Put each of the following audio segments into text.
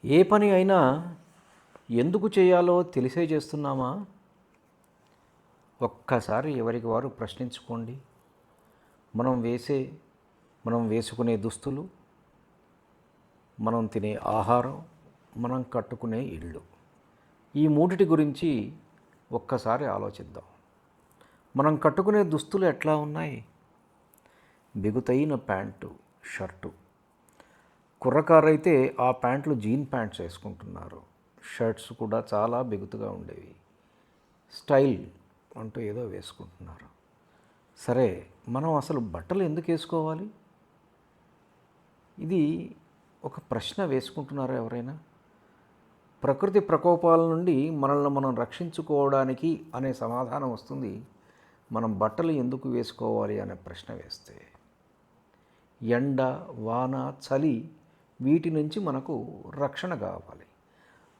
ఏ పని అయినా ఎందుకు చేయాలో తెలిసే చేస్తున్నామా? ఒక్కసారి ఎవరికి వారు ప్రశ్నించుకోండి. మనం మనం వేసుకునే దుస్తులు, మనం తినే ఆహారం, మనం కట్టుకునే ఇళ్ళు, ఈ మూడిటి గురించి ఒక్కసారి ఆలోచిద్దాం. మనం కట్టుకునే దుస్తులు ఎట్లా ఉన్నాయి? బిగుతైన ప్యాంటు, షర్టు. కుర్రకారైతే ఆ ప్యాంట్లు జీన్ ప్యాంట్స్ వేసుకుంటున్నారు. షర్ట్స్ కూడా చాలా బిగుతుగా ఉండేవి. స్టైల్ అంటూ ఏదో వేసుకుంటున్నారు. సరే, మనం అసలు బట్టలు ఎందుకు వేసుకోవాలి? ఇది ఒక ప్రశ్న వేసుకుంటున్నారా ఎవరైనా? ప్రకృతి ప్రకోపాల నుండి మనల్ని మనం రక్షించుకోవడానికి అనే సమాధానం వస్తుంది మనం బట్టలు ఎందుకు వేసుకోవాలి అనే ప్రశ్న వేస్తే. ఎండ, వాన, చలి, వీటి నుంచి మనకు రక్షణ కావాలి.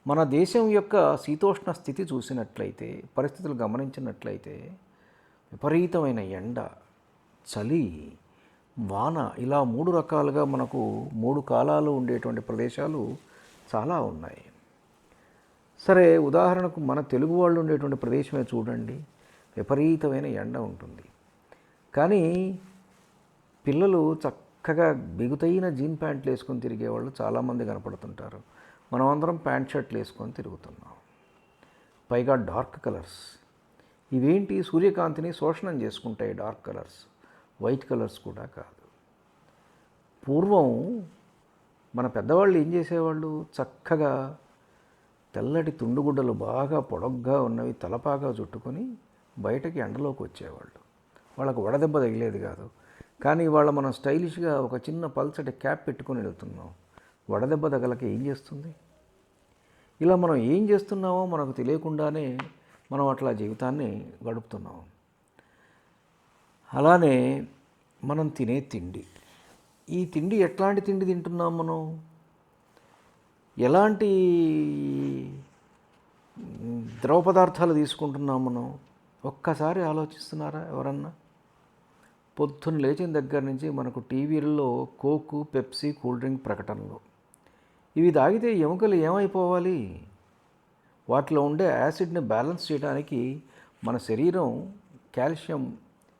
మన దేశం యొక్క శీతోష్ణ స్థితి చూసినట్లయితే, పరిస్థితులు గమనించినట్లయితే, విపరీతమైన ఎండ, చలి, వాన, ఇలా 3 రకాలుగా మనకు 3 కాలాలు ఉండేటువంటి ప్రదేశాలు చాలా ఉన్నాయి. సరే, ఉదాహరణకు మన తెలుగు వాళ్ళు ఉండేటువంటి ప్రదేశమే చూడండి, విపరీతమైన ఎండ ఉంటుంది. కానీ పిల్లలు చక్కగా బిగుతైన జీన్ ప్యాంట్లు వేసుకొని తిరిగేవాళ్ళు చాలామంది కనపడుతుంటారు. మనం అందరం ప్యాంట్ షర్ట్లు వేసుకొని తిరుగుతున్నాం. పైగా డార్క్ కలర్స్. ఇవేంటి? సూర్యకాంతిని శోషణం చేసుకుంటాయి డార్క్ కలర్స్, వైట్ కలర్స్ కూడా కాదు. పూర్వం మన పెద్దవాళ్ళు ఏం చేసేవాళ్ళు? చక్కగా తెల్లటి తుండుగుడ్డలు బాగా పొడగ్గా ఉన్నవి తలపాగా చుట్టుకొని బయటకి ఎండలోకి వచ్చేవాళ్ళు. వాళ్ళకు వడదెబ్బ తగిలేది కాదు. కానీ ఇవాళ మనం స్టైలిష్గా ఒక చిన్న పల్చటి క్యాప్ పెట్టుకొని వెళ్తున్నాం. వడదెబ్బ తగలక ఏం చేస్తుంది? ఇలా మనం ఏం చేస్తున్నామో మనకు తెలియకుండానే మనం అట్లా జీవితాన్ని గడుపుతున్నాం. అలానే మనం తినే తిండి. ఈ తిండి ఎట్లాంటి తిండి తింటున్నాం మనం? ఎలాంటి ద్రవ పదార్థాలు తీసుకుంటున్నాం మనం? ఒక్కసారి ఆలోచిస్తున్నారా ఎవరన్నా? పొద్దున్న లేచిన దగ్గర నుంచి మనకు టీవీల్లో కోకు, పెప్సీ, కూల్ డ్రింక్ ప్రకటనలు. ఇవి తాగితే ఎముకలు ఏమైపోవాలి? వాటిలో ఉండే యాసిడ్ని బ్యాలెన్స్ చేయడానికి మన శరీరం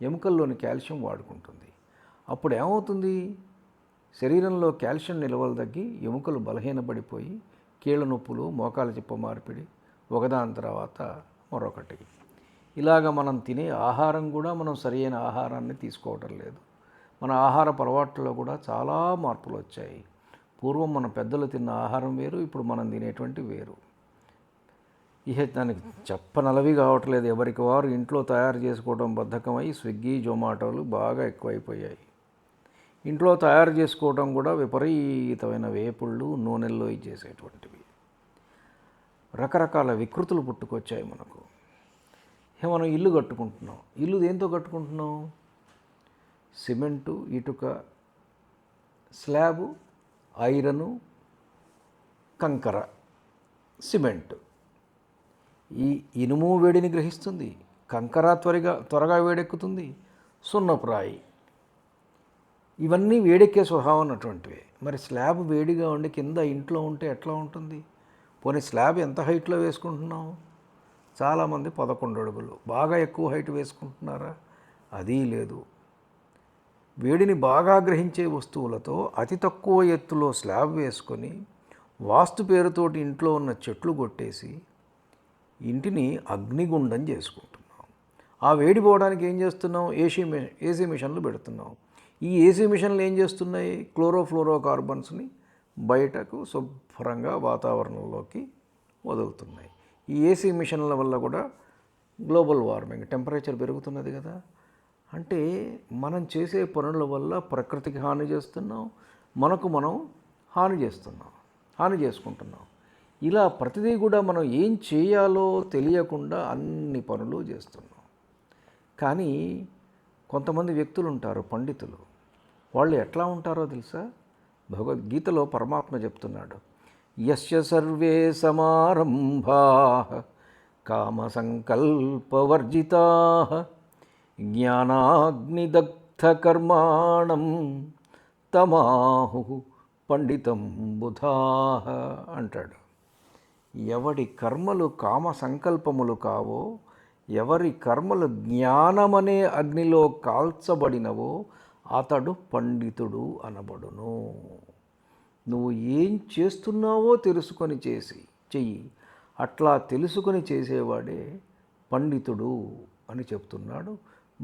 ఎముకల్లోని కాల్షియం వాడుకుంటుంది. అప్పుడు ఏమవుతుంది? శరీరంలో కాల్షియం నిల్వలు తగ్గి ఎముకలు బలహీనపడిపోయి కీళ్ళ నొప్పులు, మోకాల చిప్ప మార్పిడి, ఒకదాని తర్వాత మరొకటి. ఇలాగ మనం తినే ఆహారం కూడా మనం సరైన ఆహారాన్ని తీసుకోవటం లేదు. మన ఆహారపు అలవాట్లలో కూడా చాలా మార్పులు వచ్చాయి. పూర్వం మన పెద్దలు తిన్న ఆహారం వేరు, ఇప్పుడు మనం తినేటువంటి వేరు. దానికి చెప్పనలవి కావట్లేదు. ఎవరికి వారు ఇంట్లో తయారు చేసుకోవడం బద్ధకమై స్విగ్గీ, జొమాటోలు బాగా ఎక్కువైపోయాయి. ఇంట్లో తయారు చేసుకోవడం కూడా విపరీతమైన వేపుళ్ళు, నూనెల్లో చేసేటువంటివి. రకరకాల వికృతులు పుట్టుకొచ్చాయి మనకు. మనం ఇల్లు కట్టుకుంటున్నాం. ఇల్లు దేంతో కట్టుకుంటున్నాం? సిమెంటు, ఇటుక, స్లాబు, ఐరను, కంకర, సిమెంటు. ఈ ఇనుము వేడిని గ్రహిస్తుంది, కంకర త్వరగా వేడెక్కుతుంది, సున్నపురాయి, ఇవన్నీ వేడెక్కే స్వభావం అన్నటువంటివి. మరి స్లాబ్ వేడిగా ఉండి కింద ఇంట్లో ఉంటే ఎట్లా ఉంటుంది? పోనీ స్లాబ్ ఎంత హైట్లో వేసుకుంటున్నాం? చాలామంది 11 అడుగులు, బాగా ఎక్కువ హైట్ వేసుకుంటున్నారా? అదీ లేదు. వేడిని బాగా గ్రహించే వస్తువులతో అతి తక్కువ ఎత్తులో స్లాబ్ వేసుకొని వాస్తు పేరుతోటి ఇంట్లో ఉన్న చెట్లు కొట్టేసి ఇంటిని అగ్నిగుండం చేసుకుంటున్నాం. ఆ వేడి పోవడానికి ఏం చేస్తున్నాం? ఏసీ మిషన్లు పెడుతున్నాం. ఈ ఏసీ మిషన్లు ఏం చేస్తున్నాయి? క్లోరోఫ్లోరో కార్బన్స్ని బయటకు శుభ్రంగా వాతావరణంలోకి వదులుతున్నాయి. ఈ ఏసీ మిషన్ల వల్ల కూడా గ్లోబల్ వార్మింగ్, టెంపరేచర్ పెరుగుతున్నది కదా. అంటే మనం చేసే పనుల వల్ల ప్రకృతికి హాని చేస్తున్నాం, మనకు మనం హాని చేసుకుంటున్నాం. ఇలా ప్రతిదీ కూడా మనం ఏం చేయాలో తెలియకుండా అన్ని పనులు చేస్తున్నాం. కానీ కొంతమంది వ్యక్తులు ఉంటారు, పండితులు. వాళ్ళు ఎట్లా ఉంటారో తెలుసా? భగవద్గీతలో పరమాత్మ చెప్తున్నాడు, యస్య సర్వే సమారంభాః కామసంకల్పవర్జితాః జ్ఞానాగ్నిదగ్ధకర్మాణం తమాహుః పండితం బుధాహ అంటాడు. ఎవడి కర్మలు కామ సంకల్పములు కావో, ఎవరి కర్మలు జ్ఞానమనే అగ్నిలో కాల్చబడినవో అతడు పండితుడు అనబడును. నువ్వు ఏం చేస్తున్నావో తెలుసుకొని చెయ్యి. అట్లా తెలుసుకొని చేసేవాడే పండితుడు అని చెప్తున్నాడు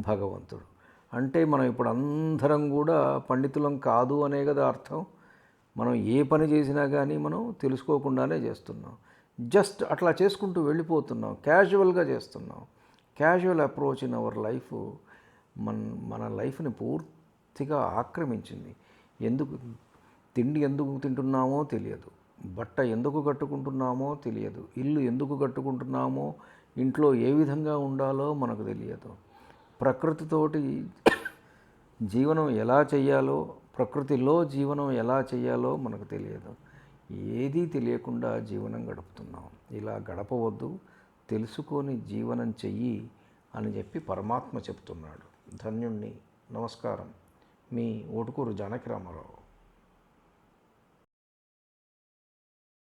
భగవంతుడు. అంటే మనం ఇప్పుడు అందరం కూడా పండితులం కాదు అనే కదా అర్థం. మనం ఏ పని చేసినా కానీ మనం తెలుసుకోకుండానే చేస్తున్నాం. జస్ట్ అట్లా చేసుకుంటూ వెళ్ళిపోతున్నాం, క్యాజువల్గా చేస్తున్నాం. Casual approach in our life మన లైఫ్ని పూర్తిగా ఆక్రమించింది. తిండి ఎందుకు తింటున్నామో తెలియదు, బట్ట ఎందుకు కట్టుకుంటున్నామో తెలియదు, ఇల్లు ఎందుకు కట్టుకుంటున్నామో, ఇంట్లో ఏ విధంగా ఉండాలో మనకు తెలియదు. ప్రకృతితోటి జీవనం ఎలా చేయాలో, ప్రకృతిలో జీవనం ఎలా చేయాలో మనకు తెలియదు. ఏదీ తెలియకుండా జీవనం గడుపుతున్నాం. ఇలా గడపవద్దు, తెలుసుకొని జీవనం చెయ్యి అని చెప్పి పరమాత్మ చెప్తున్నాడు. ధన్యుణ్ణి. నమస్కారం. మీ ఓటుకూరు జానకి రామారావు.